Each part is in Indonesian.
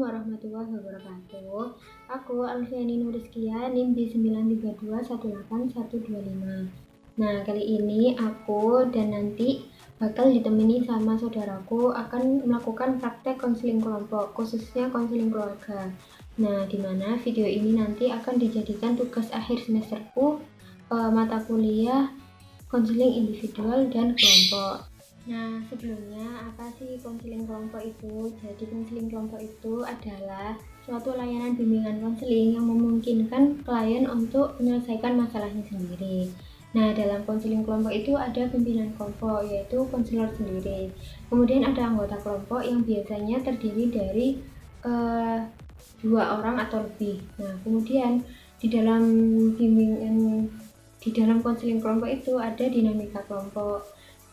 warahmatullahi wabarakatuh. Aku Alfiani Nuriskia, NIM B93218125. Nah, kali ini aku dan nanti bakal ditemani sama saudaraku akan melakukan praktek konseling kelompok, khususnya konseling keluarga. Nah, di mana video ini nanti akan dijadikan tugas akhir semesterku mata kuliah konseling individual dan kelompok. Nah, sebelumnya apa sih konseling kelompok itu? Jadi konseling kelompok itu adalah suatu layanan bimbingan konseling yang memungkinkan klien untuk menyelesaikan masalahnya sendiri. Nah, dalam konseling kelompok itu ada pimpinan kelompok, yaitu konselor sendiri. Kemudian ada anggota kelompok yang biasanya terdiri dari 2 orang atau lebih. Nah, kemudian di dalam konseling kelompok itu ada dinamika kelompok.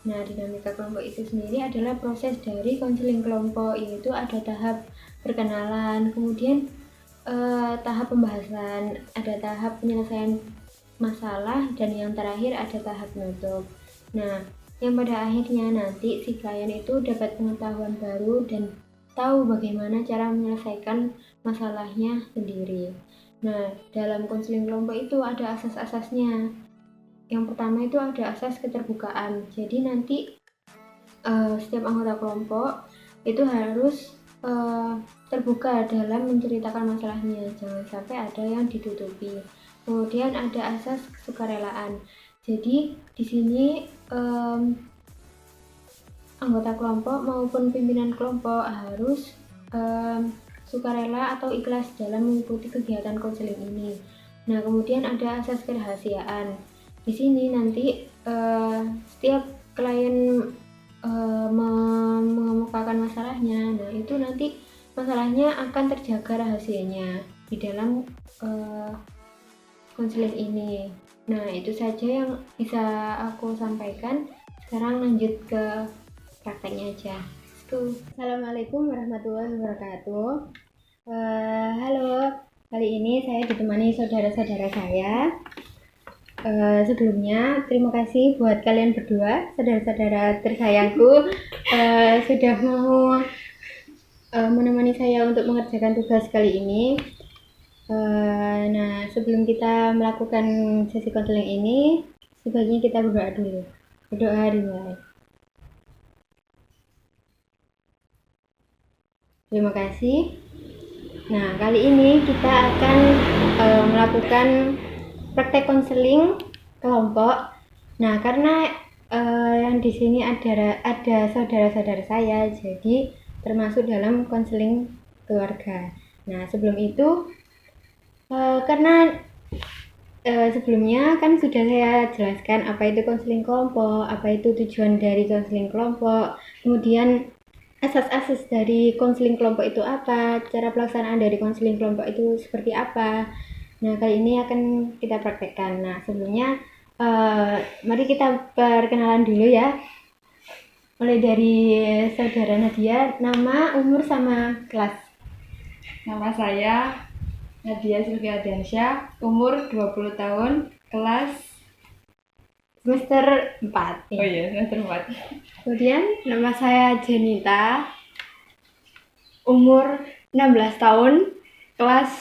Nah, dinamika kelompok itu sendiri adalah proses dari konseling kelompok, yaitu ada tahap perkenalan, kemudian tahap pembahasan, ada tahap penyelesaian masalah, dan yang terakhir ada tahap penutup. Nah, yang pada akhirnya nanti si klien itu dapat pengetahuan baru dan tahu bagaimana cara menyelesaikan masalahnya sendiri. Nah, dalam konseling kelompok itu ada asas-asasnya. Yang pertama itu ada asas keterbukaan. Jadi nanti setiap anggota kelompok itu harus terbuka dalam menceritakan masalahnya, jangan sampai ada yang ditutupi. Kemudian ada asas kesukarelaan. Jadi di sini anggota kelompok maupun pimpinan kelompok harus sukarela atau ikhlas dalam mengikuti kegiatan konseling ini. Nah, kemudian ada asas kerahasiaan. Di sini nanti setiap klien mengemukakan masalahnya, nah itu nanti masalahnya akan terjaga rahasianya di dalam konseling ini. Nah, itu saja yang bisa aku sampaikan. Sekarang lanjut ke prakteknya aja. Assalamualaikum warahmatullahi wabarakatuh. Halo, kali ini saya ditemani saudara-saudara saya. Sebelumnya terima kasih buat kalian berdua, saudara-saudara tersayangku, sudah mau menemani saya untuk mengerjakan tugas kali ini. Nah, sebelum kita melakukan sesi konseling ini, sebaiknya kita berdoa dulu. Berdoa dimulai. Terima kasih. Nah, kali ini kita akan melakukan praktek konseling kelompok. Nah, karena yang di sini ada saudara-saudara saya, jadi termasuk dalam konseling keluarga. Nah, sebelum itu karena sebelumnya kan sudah saya jelaskan apa itu konseling kelompok, apa itu tujuan dari konseling kelompok, kemudian asas-asas dari konseling kelompok itu apa, cara pelaksanaan dari konseling kelompok itu seperti apa. Nah, kali ini akan kita praktekkan. Nah, sebelumnya mari kita perkenalan dulu ya. Mulai dari saudara Nadia, nama, umur, sama kelas. Nama saya Nadia Sylvia Diansyah, umur 20 tahun, kelas semester 4. Oh iya, semester 4. Kemudian nama saya Jenita, umur 16 tahun, kelas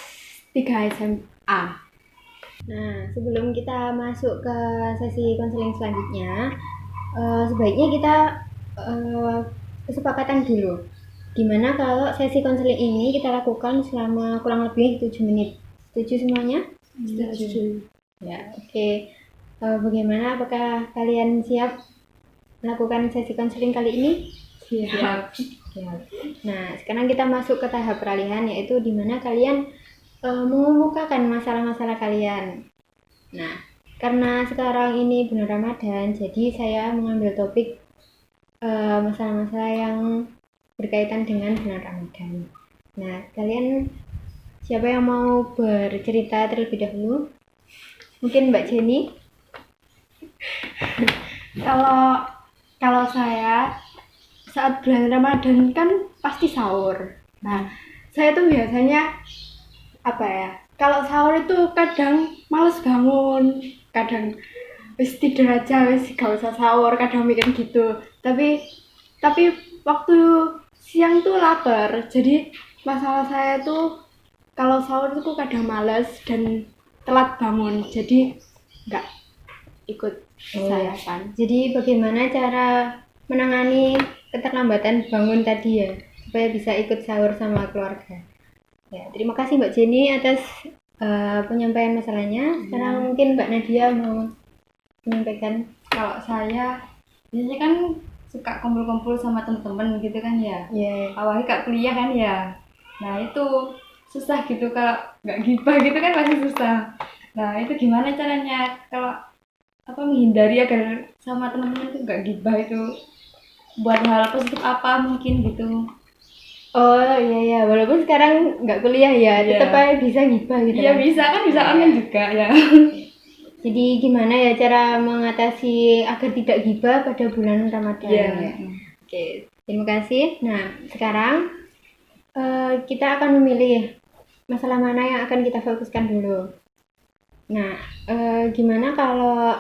3 SMA. Nah, sebelum kita masuk ke sesi konseling selanjutnya, sebaiknya kita kesepakatan dulu. Dimana kalau sesi konseling ini kita lakukan selama kurang lebih 7 menit. Setuju semuanya? Setuju. Ya, oke. Bagaimana? Apakah kalian siap melakukan sesi konseling kali ini? Siap. Nah, sekarang kita masuk ke tahap peralihan, yaitu di mana kalian mengemukakan masalah-masalah kalian. Nah, karena sekarang ini bulan Ramadan, jadi saya mengambil topik masalah-masalah yang berkaitan dengan bulan Ramadan. Nah, kalian siapa yang mau bercerita terlebih dahulu? Mungkin Mbak Jenny? Kalau saya saat bulan Ramadan kan pasti sahur. Nah, saya tuh biasanya kalau sahur itu kadang males bangun, kadang wis tidur aja, wis gak usah sahur, kadang mikir gitu. Tapi waktu siang tuh lapar, jadi masalah saya tuh kalau sahur tuh kadang males dan telat bangun, jadi nggak ikut sarapan. Jadi bagaimana cara menangani keterlambatan bangun tadi ya, supaya bisa ikut sahur sama keluarga. Ya, terima kasih Mbak Jenny atas penyampaian masalahnya. Sekarang mungkin Mbak Nadia mau menyampaikan. Kalau saya biasanya kan suka kumpul-kumpul sama teman-teman gitu kan ya. Ya, Awalnya kak kuliah kan ya. Nah itu susah gitu kalau nggak gibah gitu kan masih susah. Nah itu gimana caranya kalau apa menghindari agar sama teman-teman itu nggak gibah itu buat hal positif apa mungkin gitu. oh iya ya, walaupun sekarang nggak kuliah ya, Iya. tetap aja bisa gibah gitu. Iya kan. bisa kan bisa online juga ya. Jadi gimana ya cara mengatasi agar tidak gibah pada bulan Ramadan Iya. ya? Oke, terima kasih. Nah, sekarang kita akan memilih masalah mana yang akan kita fokuskan dulu. Nah, gimana kalau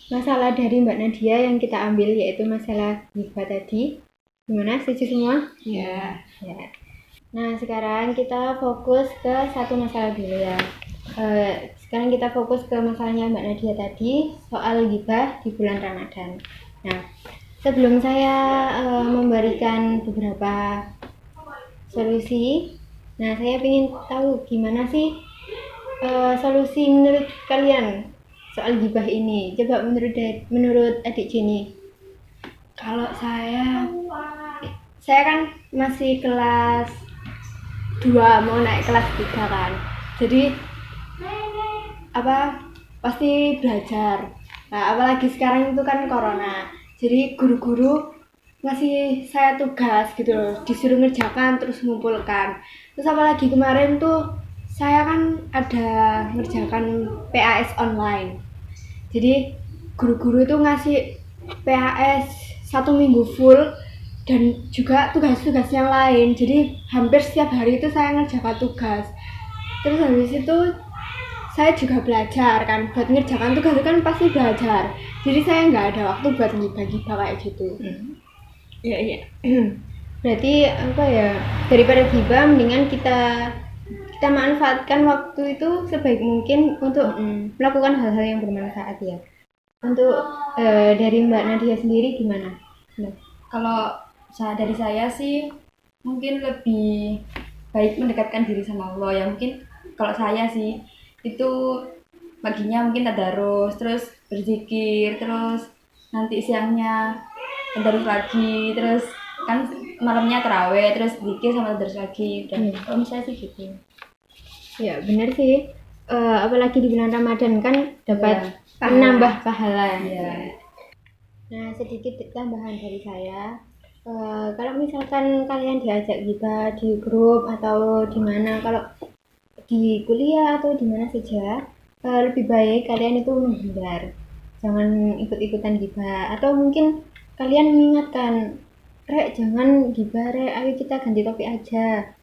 masalah dari Mbak Nadia yang kita ambil yaitu masalah gibah tadi? Gimana? Setuju semua? Ya. Ya. Nah, sekarang kita fokus ke satu masalah dulu ya. Sekarang kita fokus ke masalahnya Mbak Nadia tadi soal gibah di bulan Ramadan. Nah, sebelum saya memberikan beberapa solusi, nah saya ingin tahu gimana sih solusi menurut kalian soal gibah ini. Coba menurut adik Jenny. Kalau saya kan masih kelas 2 mau naik kelas 3 kan. Jadi pasti belajar. Nah, apalagi sekarang itu kan corona. Jadi guru-guru ngasih saya tugas gitu loh, disuruh ngerjakan terus ngumpulkan. Terus apalagi kemarin tuh saya kan ada ngerjakan PAS online. Jadi guru-guru itu ngasih PAS 1 minggu full dan juga tugas-tugas yang lain. Jadi hampir setiap hari itu saya ngerjakan tugas. Terus habis itu saya juga belajar kan, buat ngerjakan tugas itu kan pasti belajar. Jadi saya nggak ada waktu buat ngibah-ngibah kayak gitu. Iya. Berarti apa ya? Daripada gibah, mendingan kita manfaatkan waktu itu sebaik mungkin untuk melakukan hal-hal yang bermanfaat ya. Untuk dari Mbak Nadia sendiri gimana? Nah. Kalau dari saya sih mungkin lebih baik mendekatkan diri sama Allah ya. Mungkin kalau saya sih itu paginya mungkin tadarus, terus berzikir, terus nanti siangnya tadarus lagi, terus kan malamnya tarawih, terus zikir sama tadarus lagi. Dan kalau misalnya sih gitu. Ya benar sih. Apalagi di bulan Ramadan kan dapat menambah pahala. Iya. Nah, sedikit tambahan dari saya. Kalau misalkan kalian diajak gibah di grup atau di mana, kalau di kuliah atau di mana saja, lebih baik kalian itu menghindar. Jangan ikut-ikutan gibah, atau mungkin kalian mengingatkan, "Rek, jangan gibah, Rek. Ayo kita ganti topik aja."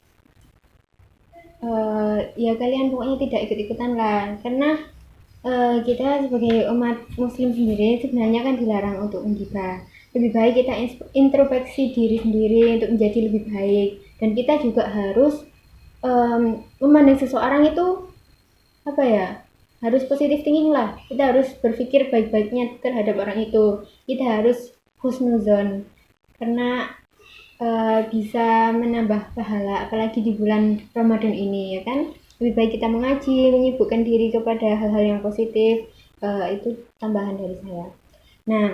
Ya kalian pokoknya tidak ikut-ikutan lah, karena kita sebagai umat muslim sendiri sebenarnya kan dilarang untuk menggibah. Lebih baik kita introspeksi diri sendiri untuk menjadi lebih baik, dan kita juga harus memandang seseorang itu apa ya, harus positive thinking lah. Kita harus berpikir baik-baiknya terhadap orang itu. Kita harus husnuzon, karena bisa menambah pahala apalagi di bulan Ramadan ini ya kan. Lebih baik kita mengaji, menyibukkan diri kepada hal-hal yang positif. Itu tambahan dari saya. Nah,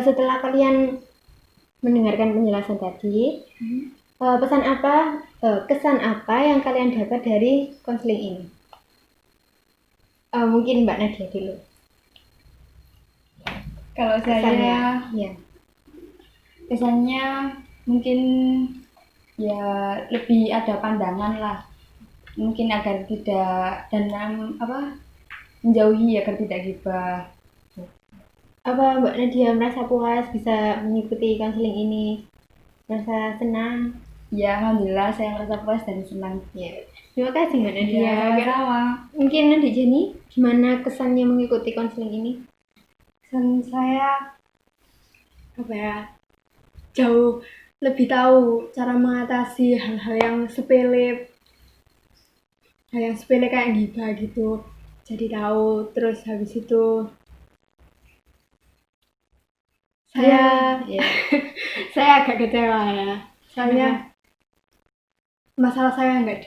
setelah kalian mendengarkan penjelasan tadi, pesan apa, kesan apa yang kalian dapat dari konseling ini? Mungkin Mbak Nadia dulu. Kalau saya Ya. kesannya mungkin ya lebih ada pandangan lah, mungkin agar tidak dan menjauhi agar tidak gibah. Apa Mbak Nadia merasa puas bisa mengikuti konseling ini? Merasa senang? Ya alhamdulillah saya merasa puas dan senang. Ya. Terima kasih Mbak Nadia. Ya sama. Mungkin Nadia Jenny, gimana kesannya mengikuti konseling ini? Kesan saya jauh lebih tahu cara mengatasi hal-hal yang sepele, kayak gibah gitu. Jadi tahu, terus habis itu saya Ya. saya agak kecewa ya. Soalnya masalah saya nggak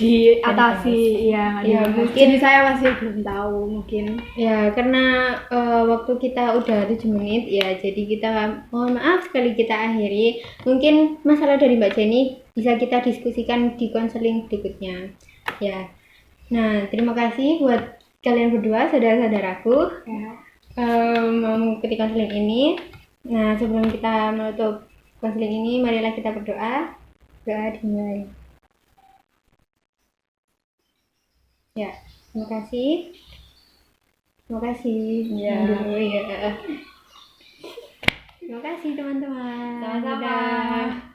diatasi, ya, Ya, mungkin jadi saya masih belum tahu mungkin. ya karena waktu kita udah 7 menit ya, jadi kita mohon maaf sekali kita akhiri. Mungkin masalah dari Mbak Jenny bisa kita diskusikan di konseling berikutnya. Ya. Nah, terima kasih buat kalian berdua, saudara-saudaraku, Ya. mau mengikuti konseling ini. Nah, sebelum kita menutup konseling ini, marilah kita berdoa. Doa dimulai. Ya, terima kasih. Terima kasih. Ya. Dulu ya. Terima kasih teman-teman. Sama-sama. Dadah.